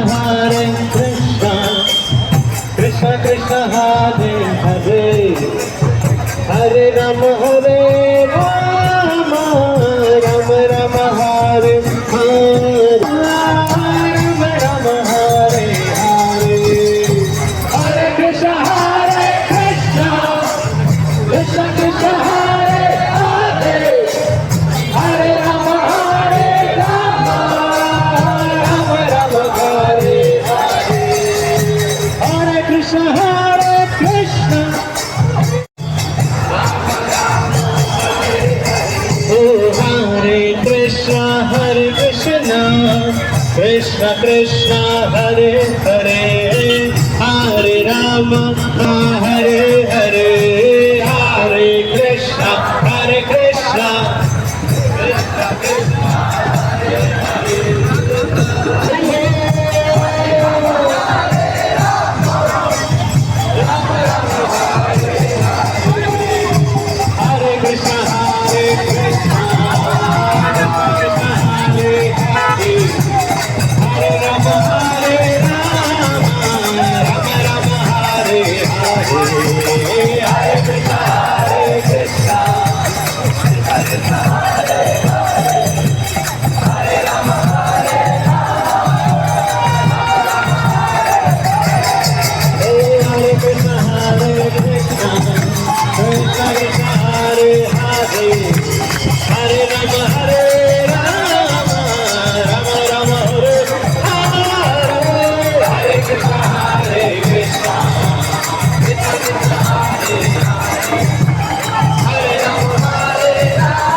Hare Krishna, Krishna Krishna Hare Hare, Hare Rama Hare Rama, Rama Rama Hare Hare, Rama Rama Hare Hare, Hare Krishna Hare Krishna, Krishna Krishna Hare Hare, Hare Rama Hare Rama, Rama Rama Hare Hare, Hare Krishna Hare Krishna. Hare Krishna, Hare Krishna, Krishna Krishna, Hare Hare, Hare Rama, Hare Hare, Hare Krishna, Hare Krishna, Krishna Krishna, Hare Hare, Hare Krishna, Hare Krishna, Hare Rama, Hare Rama, Rama Rama, Hare Hare, Hare Krishna, Hare Krishna, Hare Krishna, Hare Hare, Hare Rama, Hare Hare Krishna, Hare Krishna, Krishna Krishna, Hare Hare, Hare Rama, Hare Rama, Rama Rama, Hare Hare, Hare Krishna, Hare Krishna, Krishna Krishna, Hare Hare, Hare Rama, Hare Rama,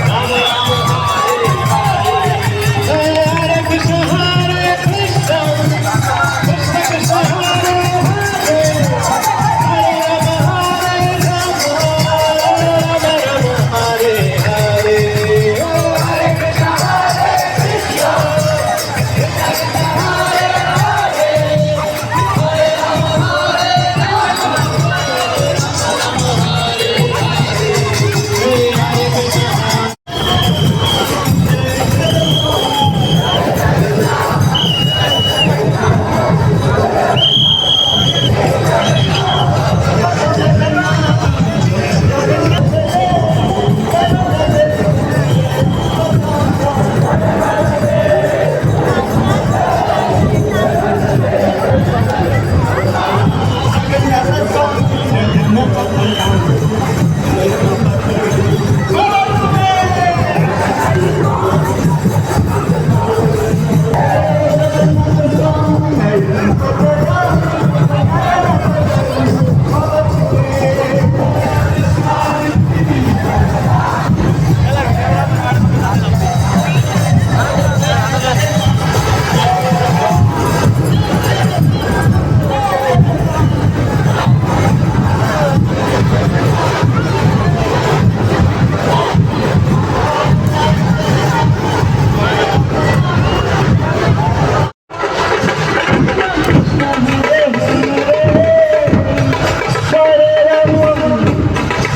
Rama Rama, Hare Hare, Hare Krishna, Hare Krishna, Krishna Krishna, Hare Hare, Hare Rama, Hare Rama, Rama Rama, Hare Hare, Hare Krishna, Hare Krishna, Krishna Krishna, Hare Hare, Hare Rama, Hare Rama, Rama Rama, Hare Hare, Hare Krishna.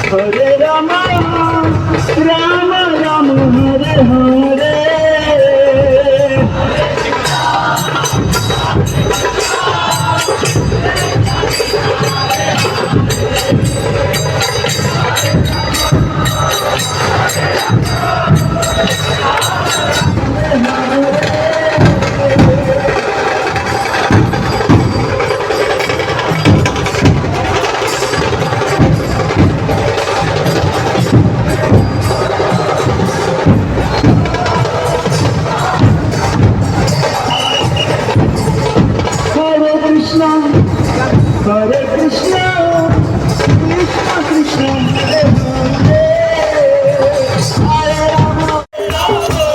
Hare Rama, Rama Rama, Hare Hare. Hare Krishna, Krishna Krishna, Hare Hare, Hare Rama, Rama